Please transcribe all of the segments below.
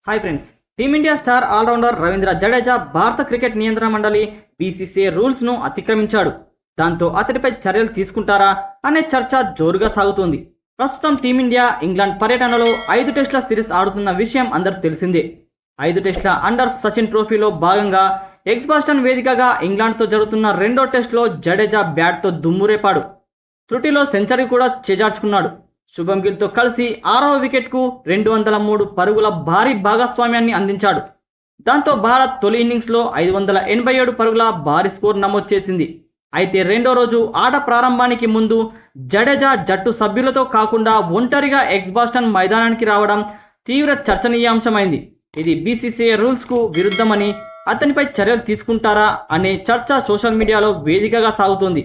Hi friends, team India star all-rounder Ravindra Jadeja భారత cricket నియంత్రణ మండలి బీసీసీఐ రూల్స్ను అతిక్రమించాడు. దాంతో అతడిపై చర్యలు తీసుకుంటారా అనే చర్చ జోరుగా సాగుతోంది. ప్రస్తుతం టీమిండియా ఇంగ్లాండ్ పర్యటనలో 5 టెస్టుల సిరీస్ ఆడుతున్న విషయం అందరికి తెలిసిందే. 5 టెస్టుల అండర్ సచిన్ ట్రోఫీలో భాగంగా ఎగ్స్బాస్టన్ వేదికగా ఇంగ్లాండ్తో జరుగుతున్న రెండో టెస్టులో జడేజా బ్యాట్తో దుమ్మురేపాడు. త్రుటిలో సెంచరీ కూడా చేజార్చుకున్నాడు. శుభం గిల్తో కలిసి 6వ వికెట్కు 203 పరుగుల భారీ భాగస్వామ్యాన్ని అందించాడు. దాంతో భారత్ తొలి ఇన్నింగ్స్లో 587 పరుగుల భారీ స్కోర్ నమోదు చేసింది. అయితే రెండో రోజు ఆట ప్రారంభానికి ముందు జడేజా జట్టు సభ్యులతో కాకుండా ఒంటరిగా ఎగ్స్బాస్టన్ మైదానానికి రావడం తీవ్ర చర్చనీయాంశమైంది. ఇది బీసీసీఐ రూల్స్కు విరుద్ధమని, అతనిపై చర్యలు తీసుకుంటారా అనే చర్చ సోషల్ మీడియాలో వేదికగా సాగుతోంది.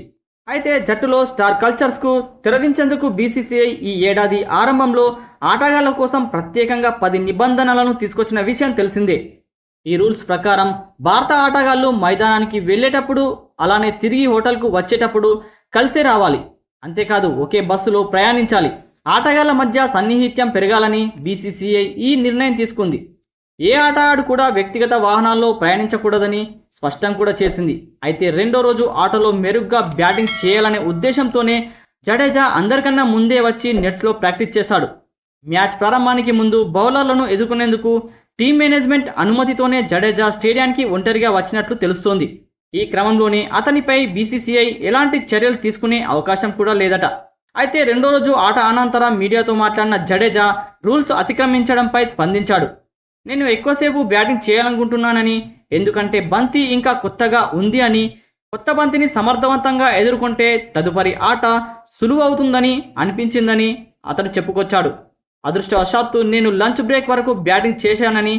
అయితే జట్టులో స్టార్ కల్చర్స్కు తెరదించేందుకు బీసీసీఐ ఈ ఏడాది ఆరంభంలో ఆటగాళ్ల కోసం ప్రత్యేకంగా 10 నిబంధనలను తీసుకొచ్చిన విషయం తెలిసిందే. ఈ రూల్స్ ప్రకారం భారత ఆటగాళ్లు మైదానానికి వెళ్లేటప్పుడు, అలానే తిరిగి హోటల్కు వచ్చేటప్పుడు కలిసే రావాలి. అంతేకాదు ఒకే బస్సులో ప్రయాణించాలి. ఆటగాళ్ల మధ్య సన్నిహిత్యం పెరగాలని బీసీసీఐ ఈ నిర్ణయం తీసుకుంది. ఏ ఆటగాడు కూడా వ్యక్తిగత వాహనాల్లో ప్రయాణించకూడదని స్పష్టం కూడా చేసింది. అయితే రెండో రోజు ఆటలో మెరుగ్గా బ్యాటింగ్ చేయాలనే ఉద్దేశంతోనే జడేజా అందరికన్నా ముందే వచ్చి నెట్స్లో ప్రాక్టీస్ చేశాడు. మ్యాచ్ ప్రారంభానికి ముందు బౌలర్లను ఎదుర్కొనేందుకు టీం మేనేజ్మెంట్ అనుమతితోనే జడేజా స్టేడియానికి ఒంటరిగా వచ్చినట్లు తెలుస్తోంది. ఈ క్రమంలోనే అతనిపై బీసీసీఐ ఎలాంటి చర్యలు తీసుకునే అవకాశం కూడా లేదట. అయితే రెండో రోజు ఆట అనంతరం మీడియాతో మాట్లాడిన జడేజా రూల్స్ అతిక్రమించడంపై స్పందించాడు. నేను ఎక్కువసేపు బ్యాటింగ్ చేయాలనుకుంటున్నానని, ఎందుకంటే బంతి ఇంకా కొత్తగా ఉంది అని, కొత్త బంతిని సమర్థవంతంగా ఎదుర్కొంటే తదుపరి ఆట సులువు అవుతుందని అనిపించిందని అతడు చెప్పుకొచ్చాడు. అదృష్టవశాత్తు నేను లంచ్ బ్రేక్ వరకు బ్యాటింగ్ చేశానని,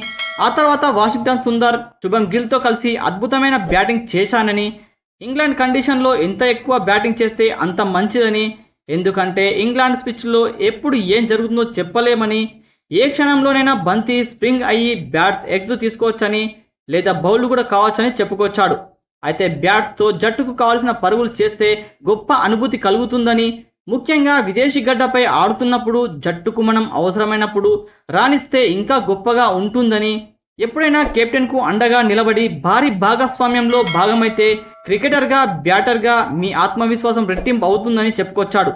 ఆ తర్వాత వాషింగ్టన్ సుందర్, శుభం గిల్తో కలిసి అద్భుతమైన బ్యాటింగ్ చేశానని, ఇంగ్లాండ్ కండిషన్లో ఎంత ఎక్కువ బ్యాటింగ్ చేస్తే అంత మంచిదని, ఎందుకంటే ఇంగ్లాండ్ పిచ్లో ఎప్పుడు ఏం జరుగుతుందో చెప్పలేమని, ఏ క్షణంలోనైనా బంతి స్ప్రింగ్ అయ్యి బ్యాట్స్ ఎగ్స్ తీసుకోవచ్చని, లేదా బౌల్ కూడా కావచ్చని చెప్పుకొచ్చాడు. అయితే బ్యాట్స్తో జట్టుకు కావాల్సిన పరుగులు చేస్తే గొప్ప అనుభూతి కలుగుతుందని, ముఖ్యంగా విదేశీ గడ్డపై ఆడుతున్నప్పుడు జట్టుకు మనం అవసరమైనప్పుడు రాణిస్తే ఇంకా గొప్పగా ఉంటుందని, ఎప్పుడైనా కెప్టెన్కు అండగా నిలబడి భారీ భాగస్వామ్యంలో భాగమైతే క్రికెటర్గా, బ్యాటర్గా మీ ఆత్మవిశ్వాసం రెట్టింపు అవుతుందని చెప్పుకొచ్చాడు.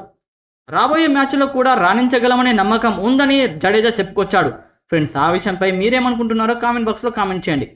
రాబోయే మ్యాచ్లో కూడా రాణించగలమనే నమ్మకం ఉందని జడేజా చెప్పుకొచ్చాడు. ఫ్రెండ్స్, ఆ విషయంపై మీరేమనుకుంటున్నారో కామెంట్ బాక్స్లో కామెంట్ చేయండి.